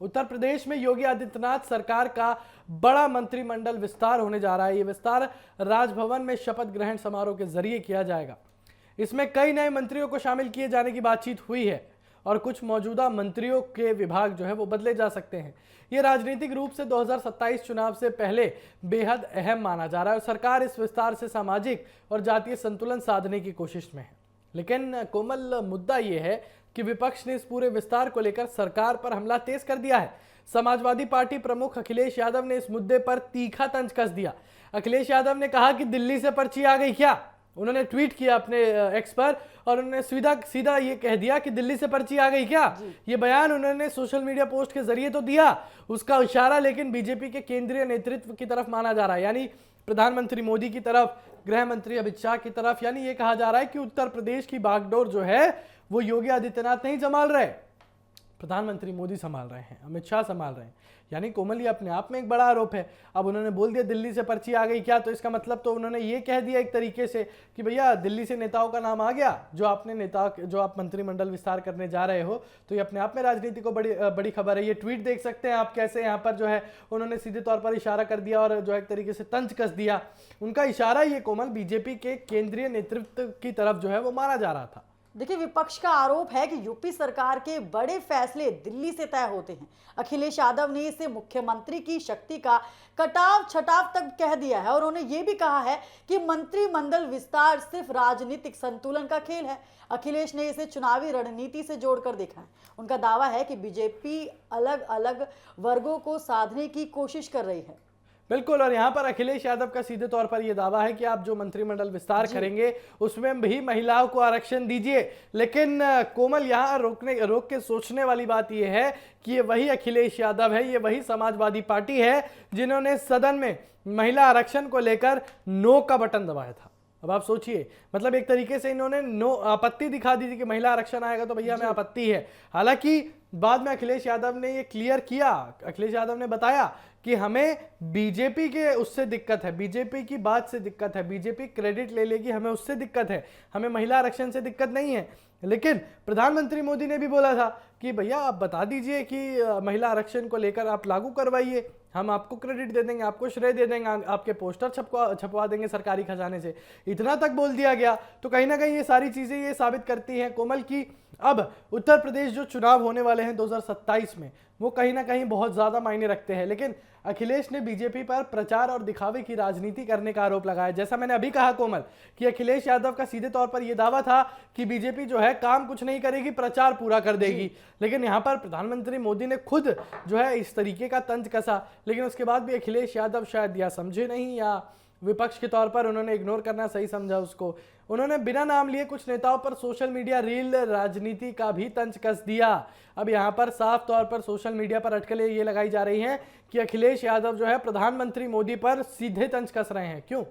उत्तर प्रदेश में योगी आदित्यनाथ सरकार का बड़ा मंत्रिमंडल विस्तार होने जा रहा है। ये विस्तार राजभवन में शपथ ग्रहण समारोह के जरिए किया जाएगा। इसमें कई नए मंत्रियों को शामिल किए जाने की बातचीत हुई है और कुछ मौजूदा मंत्रियों के विभाग जो है वो बदले जा सकते हैं। ये राजनीतिक रूप से 2027 चुनाव से पहले बेहद अहम माना जा रहा है और सरकार इस विस्तार से सामाजिक और जातीय संतुलन साधने की कोशिश में है। लेकिन कोमल, मुद्दा यह है कि विपक्ष ने इस पूरे विस्तार को लेकर सरकार पर हमला तेज कर दिया है। समाजवादी पार्टी प्रमुख अखिलेश यादव ने इस मुद्दे पर तीखा तंज कस दिया। अखिलेश यादव ने कहा कि दिल्ली से पर्ची आ गई क्या। उन्होंने ट्वीट किया अपने एक्स पर और उन्होंने सीधा ये कह दिया कि दिल्ली से पर्ची आ गई क्या। ये बयान उन्होंने सोशल मीडिया पोस्ट के जरिए तो दिया, उसका इशारा लेकिन बीजेपी के केंद्रीय नेतृत्व की तरफ माना जा रहा है, यानी प्रधानमंत्री मोदी की तरफ, गृह मंत्री अमित शाह की तरफ। यानी ये कहा जा रहा है कि उत्तर प्रदेश की बागडोर जो है वो योगी आदित्यनाथ नहीं संभाल रहे, प्रधानमंत्री मोदी संभाल रहे हैं, अमित शाह संभाल रहे हैं। यानी कोमल, ये अपने आप में एक बड़ा आरोप है। अब उन्होंने बोल दिया दिल्ली से पर्ची आ गई क्या, तो इसका मतलब तो उन्होंने ये कह दिया एक तरीके से कि भैया दिल्ली से नेताओं का नाम आ गया, जो आप मंत्रिमंडल विस्तार करने जा रहे हो। तो ये अपने आप में राजनीति को बड़ी खबर है। ये ट्वीट देख सकते हैं आप कैसे यहाँ पर जो है उन्होंने सीधे तौर पर इशारा कर दिया और जो एक तरीके से तंज कस दिया। उनका इशारा ये कोमल बीजेपी के केंद्रीय नेतृत्व की तरफ जो है वो माना जा रहा था। देखिए, विपक्ष का आरोप है कि यूपी सरकार के बड़े फैसले दिल्ली से तय होते हैं। अखिलेश यादव ने इसे मुख्यमंत्री की शक्ति का कटाव छटाव तक कह दिया है और उन्होंने ये भी कहा है कि मंत्रिमंडल विस्तार सिर्फ राजनीतिक संतुलन का खेल है। अखिलेश ने इसे चुनावी रणनीति से जोड़कर देखा है। उनका दावा है कि बीजेपी अलग अलग वर्गों को साधने की कोशिश कर रही है। बिल्कुल, और यहाँ पर अखिलेश यादव का सीधे तौर पर यह दावा है कि आप जो मंत्रिमंडल विस्तार करेंगे उसमें भी महिलाओं को आरक्षण दीजिए। लेकिन कोमल, यहाँ रोक के सोचने वाली बात यह है कि ये वही अखिलेश यादव है, ये वही समाजवादी पार्टी है जिन्होंने सदन में महिला आरक्षण को लेकर नो का बटन दबाया था। अब आप सोचिए, मतलब एक तरीके से इन्होंने नो आपत्ति दिखा दी थी कि महिला आरक्षण आएगा तो भैया हमें आपत्ति है। हालांकि बाद में अखिलेश यादव ने ये क्लियर किया, अखिलेश यादव ने बताया कि हमें बीजेपी के उससे दिक्कत है, बीजेपी की बात से दिक्कत है, बीजेपी क्रेडिट ले लेगी, हमें उससे दिक्कत है, हमें महिला आरक्षण से दिक्कत नहीं है। लेकिन प्रधानमंत्री मोदी ने भी बोला था कि भैया आप बता दीजिए कि महिला आरक्षण को लेकर आप लागू करवाइए, हम आपको क्रेडिट दे देंगे, आपको श्रेय दे देंगे, आपके पोस्टर छपवा देंगे सरकारी खजाने से। इतना तक बोल दिया गया। तो कहीं ना कहीं ये सारी चीजें ये साबित करती हैं कोमल की अब उत्तर प्रदेश जो चुनाव होने वाले हैं 2027 में, वो कहीं ना कहीं बहुत ज्यादा मायने रखते हैं। लेकिन अखिलेश ने बीजेपी पर प्रचार और दिखावे की राजनीति करने का आरोप लगाया। जैसा मैंने अभी कहा कोमल कि अखिलेश यादव का सीधे तौर पर यह दावा था कि बीजेपी जो है काम कुछ नहीं करेगी, प्रचार पूरा कर देगी। लेकिन यहां पर प्रधानमंत्री मोदी ने खुद जो है इस तरीके का तंज कसा। लेकिन उसके बाद भी अखिलेश यादव शायद या समझे नहीं या विपक्ष के तौर पर उन्होंने इग्नोर करना सही समझा उसको। उन्होंने बिना नाम लिए कुछ नेताओं पर सोशल मीडिया रील राजनीति का भी तंज कस दिया। अब यहाँ पर साफ तौर पर सोशल मीडिया पर अटकलें ये लगाई जा रही हैं कि अखिलेश यादव जो है प्रधानमंत्री मोदी पर सीधे तंज कस रहे हैं। क्यों?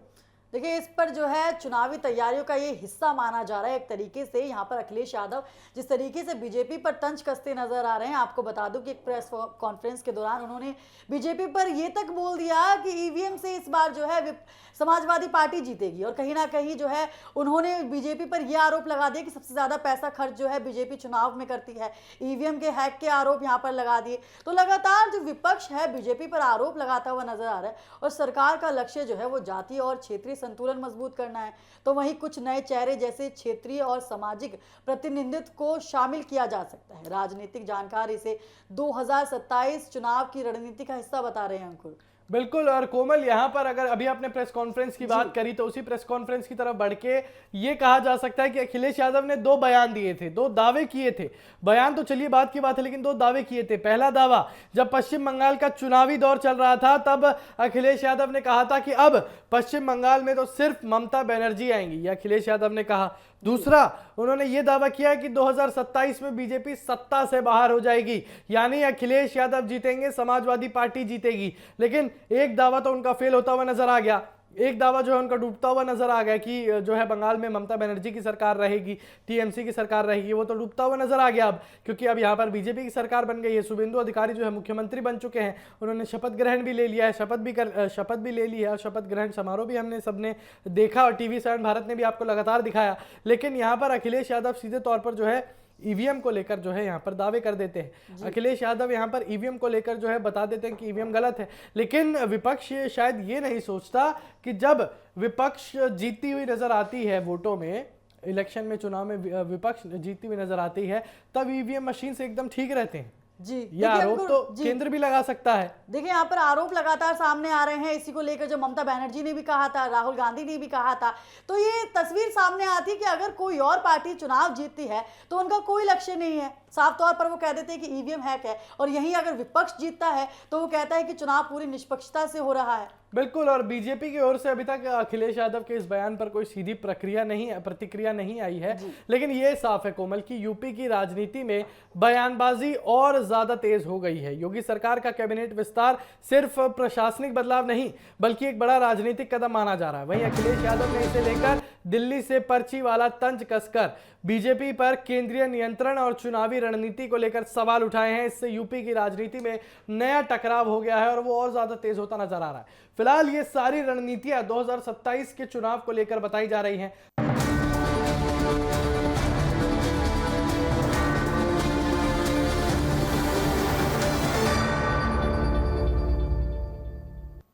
देखिए, इस पर जो है चुनावी तैयारियों का ये हिस्सा माना जा रहा है एक तरीके से। यहाँ पर अखिलेश यादव जिस तरीके से बीजेपी पर तंज कसते नजर आ रहे हैं, आपको बता दूं कि एक प्रेस कॉन्फ्रेंस के दौरान उन्होंने बीजेपी पर ये तक बोल दिया कि ईवीएम से इस बार जो है समाजवादी पार्टी जीतेगी। और कहीं ना कहीं जो है उन्होंने बीजेपी पर यह आरोप लगा दिया कि सबसे ज्यादा पैसा खर्च जो है बीजेपी चुनाव में करती है। ईवीएम के हैक के आरोप यहाँ पर लगा दिए। तो लगातार जो विपक्ष है बीजेपी पर आरोप लगाता हुआ नजर आ रहा है और सरकार का लक्ष्य जो है वो जातीय और क्षेत्रीय संतुलन मजबूत करना है। तो वहीं कुछ नए चेहरे जैसे क्षेत्रीय और सामाजिक प्रतिनिधित्व को शामिल किया जा सकता है। राजनीतिक जानकार इसे 2027 चुनाव की रणनीति का हिस्सा बता रहे हैं। अंकुर, बिल्कुल, और कोमल यहाँ पर अगर अभी आपने प्रेस कॉन्फ्रेंस की बात करी तो उसी प्रेस कॉन्फ्रेंस की तरफ बढ़ के ये कहा जा सकता है कि अखिलेश यादव ने 2 बयान दिए थे, 2 दावे किए थे। बयान तो चलिए बात की बात है, लेकिन 2 दावे किए थे। पहला दावा, जब पश्चिम बंगाल का चुनावी दौर चल रहा था तब अखिलेश यादव ने कहा था कि अब पश्चिम बंगाल में तो सिर्फ ममता बनर्जी आएंगी, यह अखिलेश यादव ने कहा। दूसरा, उन्होंने यह दावा किया कि 2027 में बीजेपी सत्ता से बाहर हो जाएगी, यानी अखिलेश यादव जीतेंगे, समाजवादी पार्टी जीतेगी। लेकिन एक दावा तो उनका फेल होता हुआ नजर आ गया, एक दावा जो है उनका डूबता हुआ नजर आ गया कि जो है बंगाल में ममता बनर्जी की सरकार रहेगी, टीएमसी की सरकार रहेगी, वो तो डूबता हुआ नजर आ गया अब, क्योंकि अब यहाँ पर बीजेपी की सरकार बन गई है। शुभेंदु अधिकारी जो है मुख्यमंत्री बन चुके हैं, उन्होंने शपथ ग्रहण भी ले लिया है, शपथ भी ले ली है और शपथ ग्रहण समारोह भी हमने सबने देखा और TV7 भारत ने भी आपको लगातार दिखाया। लेकिन यहाँ पर अखिलेश यादव सीधे तौर पर जो है ईवीएम को लेकर जो है यहाँ पर दावे कर देते हैं। अखिलेश यादव यहाँ पर ईवीएम को लेकर जो है बता देते हैं कि ईवीएम गलत है, लेकिन विपक्ष शायद ये नहीं सोचता कि जब विपक्ष जीतती हुई नजर आती है वोटों में, इलेक्शन में, चुनाव में विपक्ष जीतती हुई नजर आती है, तब ईवीएम मशीन से एकदम ठीक रहते हैं। जी, यह आरोप तो केंद्र भी लगा सकता है। देखिए यहाँ पर आरोप लगातार सामने आ रहे हैं, इसी को लेकर जो ममता बनर्जी ने भी कहा था, राहुल गांधी ने भी कहा था, तो ये तस्वीर सामने आती है कि अगर कोई और पार्टी चुनाव जीतती है तो उनका कोई लक्ष्य नहीं है, साफ तौर पर वो कह देते हैं कि ईवीएम हैक है, और यहीं अगर विपक्ष जीतता है तो वो कहता है कि चुनाव पूरी निष्पक्षता से हो रहा है। बिल्कुल, और बीजेपी की ओर से अभी तक अखिलेश यादव के इस बयान पर कोई सीधी प्रतिक्रिया नहीं आई है, लेकिन ये साफ है कोमल कि यूपी की राजनीति में बयानबाजी और ज्यादा तेज हो गई है। योगी सरकार का कैबिनेट विस्तार सिर्फ प्रशासनिक बदलाव नहीं बल्कि एक बड़ा राजनीतिक कदम माना जा रहा है। वहीं अखिलेश यादव ने इसे लेकर दिल्ली से पर्ची वाला तंज कसकर बीजेपी पर केंद्रीय नियंत्रण और चुनावी रणनीति को लेकर सवाल उठाए हैं। इससे यूपी की राजनीति में नया टकराव हो गया है और वो और ज्यादा तेज होता नजर आ रहा है। फिलहाल ये सारी रणनीतियां 2027 के चुनाव को लेकर बताई जा रही हैं।